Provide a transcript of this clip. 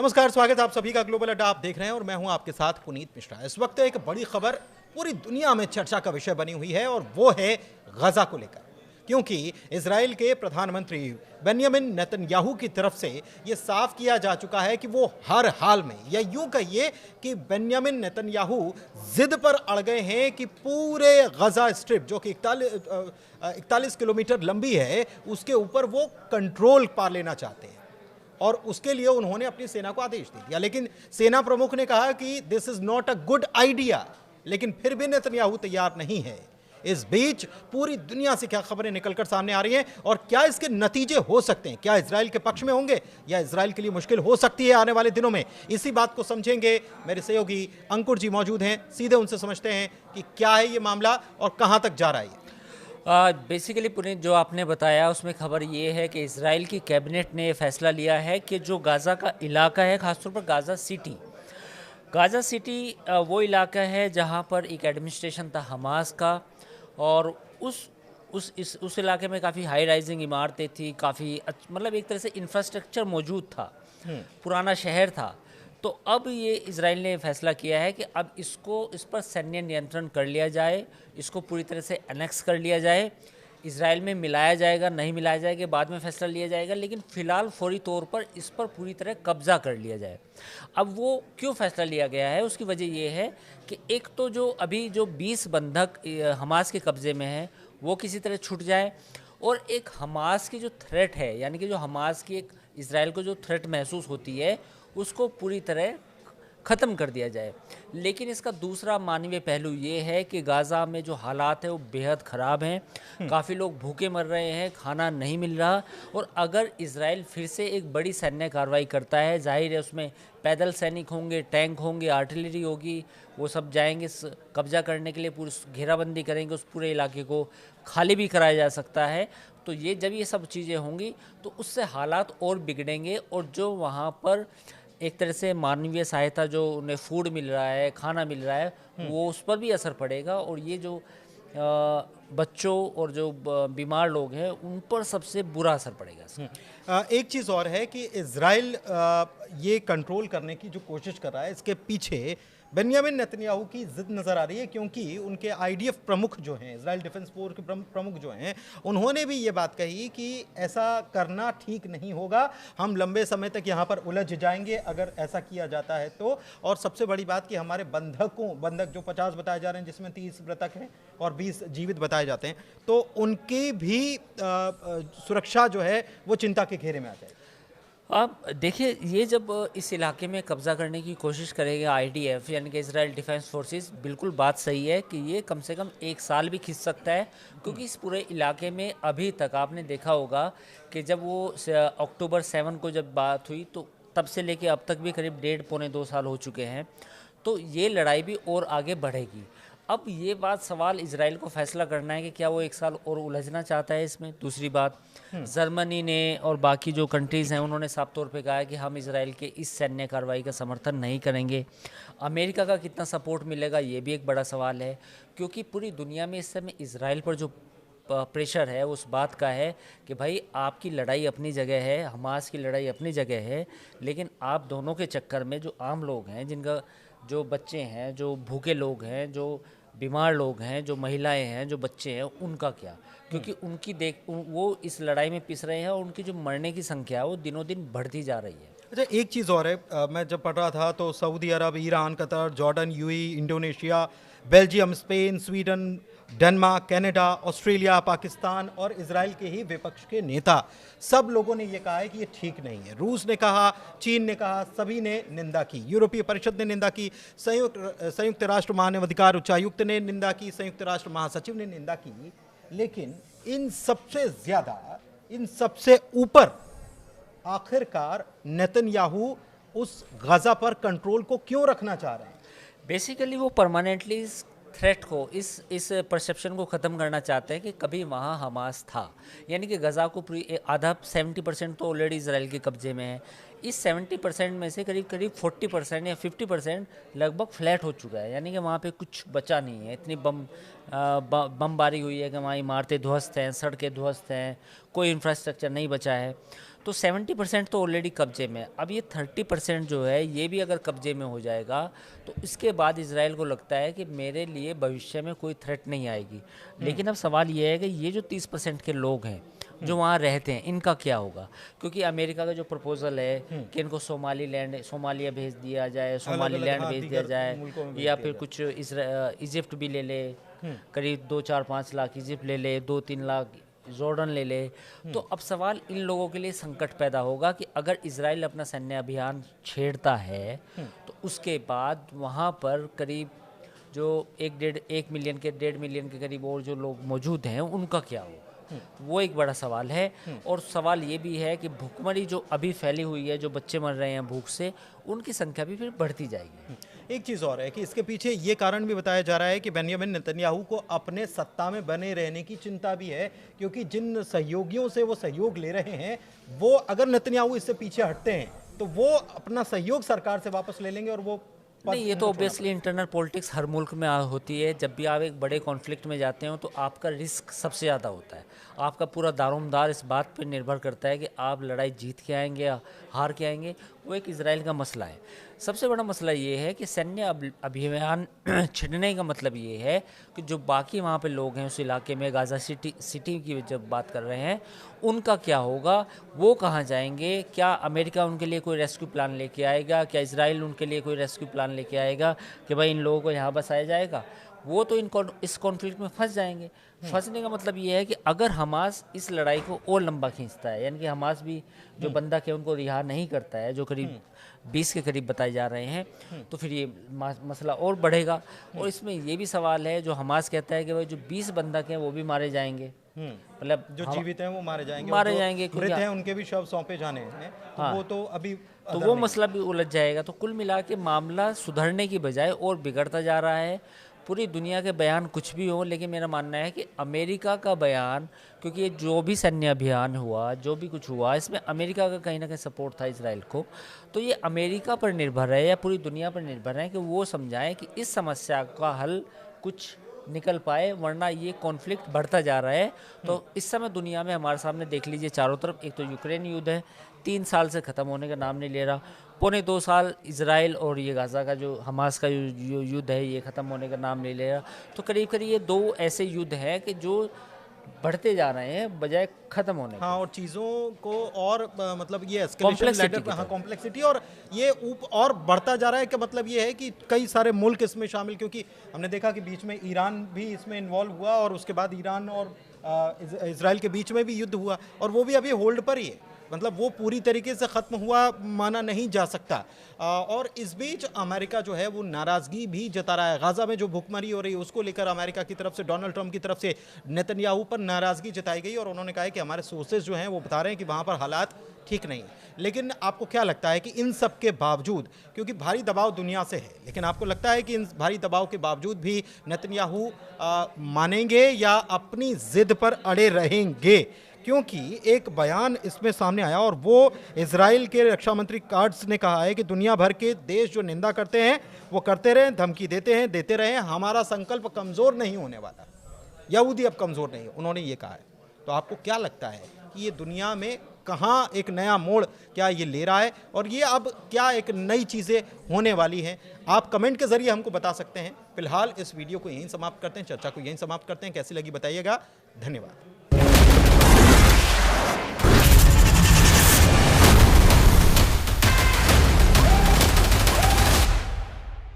नमस्कार, स्वागत है आप सभी का ग्लोबल अड्डा। आप देख रहे हैं और मैं हूं आपके साथ पुनीत मिश्रा। इस वक्त एक बड़ी खबर पूरी दुनिया में चर्चा का विषय बनी हुई है और वो है गजा को लेकर, क्योंकि इजराइल के प्रधानमंत्री बेंयामिन नेतन्याहू की तरफ से ये साफ किया जा चुका है कि वो हर हाल में, या यूं कहिए कि बेंयामिन नेतन्याहू जिद पर अड़ गए हैं कि पूरे गजा स्ट्रिप जो कि 41 किलोमीटर लंबी है, उसके ऊपर वो कंट्रोल पा लेना चाहते हैं और उसके लिए उन्होंने अपनी सेना को आदेश दे दिया। लेकिन सेना प्रमुख ने कहा कि this is not a good idea, लेकिन फिर भी नेतन्याहू तैयार नहीं है। इस बीच पूरी दुनिया से क्या खबरें निकलकर सामने आ रही हैं और क्या इसके नतीजे हो सकते हैं, क्या इजराइल के पक्ष में होंगे या इजराइल के लिए मुश्किल हो सकती है आने वाले दिनों में, इसी बात को समझेंगे। मेरे सहयोगी अंकुर जी मौजूद हैं, सीधे उनसे समझते हैं कि क्या है ये मामला और कहां तक जा रहा है। बेसिकली पुनीत, जो आपने बताया उसमें खबर ये है कि इजराइल की कैबिनेट ने फैसला लिया है कि जो गाज़ा का इलाका है, ख़ासतौर पर गाज़ा सिटी वो इलाका है जहाँ पर एक एडमिनिस्ट्रेशन था हमास का, और उस इलाके में काफ़ी हाई राइजिंग इमारतें थी, काफ़ी मतलब एक तरह से इंफ्रास्ट्रक्चर मौजूद था, पुराना शहर था। तो अब ये इजराइल ने फैसला किया है कि अब इस पर सैन्य नियंत्रण कर लिया जाए, इसको पूरी तरह से एनेक्स कर लिया जाए। इजराइल में मिलाया जाएगा, नहीं मिलाया जाएगा, बाद में फैसला लिया जाएगा, लेकिन फ़िलहाल फौरी तौर पर इस पर पूरी तरह कब्ज़ा कर लिया जाए। अब वो क्यों फैसला लिया गया है, उसकी वजह ये है कि एक तो जो अभी जो 20 बंधक हमास के कब्ज़े में हैं वो किसी तरह छूट जाए, और एक हमास की जो थ्रेट है, यानी कि जो हमास की एक इजराइल को जो थ्रेट महसूस होती है उसको पूरी तरह ख़त्म कर दिया जाए। लेकिन इसका दूसरा मानवीय पहलू ये है कि गाज़ा में जो हालात है वो बेहद ख़राब हैं, काफ़ी लोग भूखे मर रहे हैं, खाना नहीं मिल रहा। और अगर इजराइल फिर से एक बड़ी सैन्य कार्रवाई करता है, जाहिर है उसमें पैदल सैनिक होंगे, टैंक होंगे, आर्टिलरी होगी, वो सब जाएंगे कब्जा करने के लिए, पूरी घेराबंदी करेंगे, उस पूरे इलाके को खाली भी कराया जा सकता है। तो जब ये सब चीज़ें होंगी तो उससे हालात और बिगड़ेंगे, और जो वहाँ पर एक तरह से मानवीय सहायता, जो उन्हें फूड मिल रहा है, खाना मिल रहा है, वो उस पर भी असर पड़ेगा, और ये जो बच्चों और जो बीमार लोग हैं उन पर सबसे बुरा असर पड़ेगा। एक चीज़ और है कि इजराइल ये कंट्रोल करने की जो कोशिश कर रहा है, इसके पीछे बेंयामिन नेतन्याहू की जिद नज़र आ रही है, क्योंकि उनके आईडीएफ प्रमुख जो हैं, इजराइल डिफेंस फोर्स के प्रमुख जो हैं, उन्होंने भी ये बात कही कि ऐसा करना ठीक नहीं होगा, हम लंबे समय तक यहाँ पर उलझ जाएंगे अगर ऐसा किया जाता है तो। और सबसे बड़ी बात कि हमारे बंधक जो 50 बताए जा रहे हैं, जिसमें 30 मृतक हैं और 20 जीवित बताए जाते हैं, तो उनकी भी सुरक्षा जो है वो चिंता के घेरे में आ जाएगी। अब देखिए, ये जब इस इलाके में कब्ज़ा करने की कोशिश करेगा आईडीएफ, यानी कि इजराइल डिफेंस फोर्सेस, बिल्कुल बात सही है कि ये कम से कम 1 साल भी खींच सकता है, क्योंकि इस पूरे इलाके में अभी तक आपने देखा होगा कि जब वो अक्टूबर 7 को जब बात हुई, तो तब से लेके अब तक भी करीब 1.5-2 साल हो चुके हैं। तो ये लड़ाई भी और आगे बढ़ेगी। अब ये बात, सवाल इजराइल को फैसला करना है कि क्या वो 1 साल और उलझना चाहता है इसमें। दूसरी बात, जर्मनी ने और बाकी जो कंट्रीज़ हैं उन्होंने साफ तौर पे कहा है कि हम इजराइल के इस सैन्य कार्रवाई का समर्थन नहीं करेंगे। अमेरिका का कितना सपोर्ट मिलेगा, ये भी एक बड़ा सवाल है, क्योंकि पूरी दुनिया में इस समय इजराइल पर जो प्रेशर है उस बात का है कि भाई आपकी लड़ाई अपनी जगह है, हमास की लड़ाई अपनी जगह है, लेकिन आप दोनों के चक्कर में जो आम लोग हैं, जिनका जो बच्चे हैं, जो भूखे लोग हैं, जो बीमार लोग हैं, जो महिलाएं हैं, जो बच्चे हैं, उनका क्या? क्योंकि वो इस लड़ाई में पिस रहे हैं, और उनकी जो मरने की संख्या है वो दिनों दिन बढ़ती जा रही है। अच्छा, एक चीज़ और है, मैं जब पढ़ रहा था तो Saudi Arabia, Iran, Qatar, Jordan, UAE, Indonesia, Belgium, Spain, Sweden, Denmark, Canada, Australia, Pakistan और इजराइल के ही विपक्ष के नेता, सब लोगों ने ये कहा है कि ये ठीक नहीं है। रूस ने कहा, चीन ने कहा, सभी ने निंदा की, यूरोपीय परिषद ने निंदा की, संयुक्त राष्ट्र मानवाधिकार उच्चायुक्त ने निंदा की, संयुक्त राष्ट्र महासचिव ने निंदा की। लेकिन इन सबसे ज़्यादा, इन सबसे ऊपर आखिरकार नेतन्याहू उस गजा पर कंट्रोल को क्यों रखना चाह रहे हैं? बेसिकली वो परमानेंटली इस थ्रेट को, इस परसेप्शन को ख़त्म करना चाहते हैं कि कभी वहाँ हमास था, यानी कि गजा को पूरी आधा 70% तो ऑलरेडी इसराइल के कब्जे में है। इस 70% में से करीब करीब 40% या 50% लगभग फ्लैट हो चुका है, यानी कि वहाँ पे कुछ बचा नहीं है। इतनी बमबारी हुई है कि वहाँ इमारतें ध्वस्त हैं, सड़कें ध्वस्त हैं, कोई इंफ्रास्ट्रक्चर नहीं बचा है। तो तो 70% तो ऑलरेडी कब्जे में है। अब ये 30% जो है ये भी अगर कब्जे में हो जाएगा तो इसके बाद इजराइल को लगता है कि मेरे लिए भविष्य में कोई थ्रेट नहीं आएगी। लेकिन अब सवाल ये है कि ये जो 30% के लोग हैं जो वहाँ रहते हैं, इनका क्या होगा? क्योंकि अमेरिका का जो प्रपोजल है कि इनको सोमालिया भेज दिया जाए, सोमालीलैंड भेज दिया जाए, या फिर कुछ इजिप्ट भी ले ले, करीब 2-4-5 लाख इजिप्ट ले ले, 2-3 लाख जॉर्डन ले ले। तो अब सवाल इन लोगों के लिए संकट पैदा होगा कि अगर इजराइल अपना सैन्य अभियान छेड़ता है तो उसके बाद वहाँ पर करीब जो 1.5 मिलियन के करीब और जो लोग मौजूद हैं उनका क्या होगा? वो एक बड़ा सवाल है। और सवाल ये भी है कि भूखमरी जो अभी फैली हुई है, जो बच्चे मर रहे हैं भूख से, उनकी संख्या भी फिर बढ़ती जाएगी। एक चीज़ और है कि इसके पीछे ये कारण भी बताया जा रहा है कि बेंयामिन नेतन्याहू को अपने सत्ता में बने रहने की चिंता भी है, क्योंकि जिन सहयोगियों से वो सहयोग ले रहे हैं, वो अगर नेतन्याहू इससे पीछे हटते हैं तो वो अपना सहयोग सरकार से वापस ले लेंगे और वो नहीं, ये तो ऑब्वियसली इंटरनल पॉलिटिक्स हर मुल्क में होती है। जब भी आप एक बड़े कॉन्फ्लिक्ट में जाते हो तो आपका रिस्क सबसे ज़्यादा होता है। आपका पूरा दारोमदार इस बात पर निर्भर करता है कि आप लड़ाई जीत के आएंगे या हार के आएंगे। वो एक इजराइल का मसला है। सबसे बड़ा मसला ये है कि सैन्य अभियान छिड़ने का मतलब ये है कि जो बाकी वहाँ पे लोग हैं उस इलाके में, गाज़ा सिटी की जब बात कर रहे हैं, उनका क्या होगा? वो कहाँ जाएंगे? क्या अमेरिका उनके लिए कोई रेस्क्यू प्लान लेके आएगा? क्या इजराइल उनके लिए कोई रेस्क्यू प्लान लेके आएगा कि भाई इन लोगों को यहाँ बसाया जाएगा? वो तो इस कॉन्फ्लिक्ट में फंस जाएंगे। फंसने का मतलब ये है कि अगर हमास इस लड़ाई को और लंबा खींचता है, यानी कि हमास भी जो बंदा के उनको रिहा नहीं करता है, जो करीब 20 के करीब बताए जा रहे हैं, तो फिर ये मसला और बढ़ेगा। और इसमें ये भी सवाल है, जो हमास कहता है कि भाई जो 20 बंधक हैं वो भी मारे जाएंगे, मतलब जो जीवित हैं वो मारे जाएंगे, मृत हैं उनके भी शव सौंपे जाने हैं, तो हाँ, वो तो अभी तो वो मसला भी उलझ जाएगा। तो कुल मिला के मामला सुधरने की बजाय और बिगड़ता जा रहा है। पूरी दुनिया के बयान कुछ भी हो, लेकिन मेरा मानना है कि अमेरिका का बयान, क्योंकि ये जो भी सैन्य अभियान हुआ, जो भी कुछ हुआ, इसमें अमेरिका का कहीं ना कहीं सपोर्ट था इजराइल को। तो ये अमेरिका पर निर्भर है या पूरी दुनिया पर निर्भर है कि वो समझाएं कि इस समस्या का हल कुछ निकल पाए, वरना ये कॉन्फ्लिक्ट बढ़ता जा रहा है। तो इस समय दुनिया में हमारे सामने देख लीजिए चारों तरफ, एक तो यूक्रेन युद्ध है, 3 साल से ख़त्म होने का नाम नहीं ले रहा। 2.25 साल इजराइल और ये गाज़ा का जो हमास का युद्ध है, ये ख़त्म होने का नाम नहीं ले रहा। तो करीब करीब ये 2 ऐसे युद्ध हैं कि जो बढ़ते जा रहे हैं बजाय खत्म होने। हाँ, और चीज़ों को और मतलब ये एस्केलेशन लेवल, हाँ, कॉम्प्लेक्सिटी, और ये और बढ़ता जा रहा है। कि मतलब ये है कि कई सारे मुल्क इसमें शामिल, क्योंकि हमने देखा कि बीच में ईरान भी इसमें इन्वॉल्व हुआ और उसके बाद ईरान और इजराइल के बीच में भी युद्ध हुआ, और वो भी अभी होल्ड पर ही है। मतलब वो पूरी तरीके से ख़त्म हुआ माना नहीं जा सकता। और इस बीच अमेरिका जो है वो नाराज़गी भी जता रहा है। गाज़ा में जो भूखमरी हो रही है उसको लेकर अमेरिका की तरफ से, डोनाल्ड ट्रंप की तरफ से नेतन्याहू पर नाराज़गी जताई गई, और उन्होंने कहा है कि हमारे सोर्सेज जो हैं वो बता रहे हैं कि वहाँ पर हालात ठीक नहीं है। लेकिन आपको क्या लगता है कि इन सब के बावजूद, क्योंकि भारी दबाव दुनिया से है, लेकिन आपको लगता है कि इन भारी दबाव के बावजूद भी नेतन्याहू मानेंगे या अपनी ज़िद पर अड़े रहेंगे? क्योंकि एक बयान इसमें सामने आया, और वो इजराइल के रक्षा मंत्री काट्स ने कहा है कि दुनिया भर के देश जो निंदा करते हैं वो करते रहें, धमकी देते रहें, हमारा संकल्प कमज़ोर नहीं होने वाला। यहूदी अब कमज़ोर नहीं, उन्होंने ये कहा है। तो आपको क्या लगता है कि ये दुनिया में कहाँ एक नया मोड़ क्या ये ले रहा है, और ये अब क्या एक नई चीज़ें होने वाली हैं? आप कमेंट के ज़रिए हमको बता सकते हैं। फिलहाल इस वीडियो को यहीं समाप्त करते हैं, चर्चा को यहीं समाप्त करते हैं। कैसी लगी बताइएगा। धन्यवाद।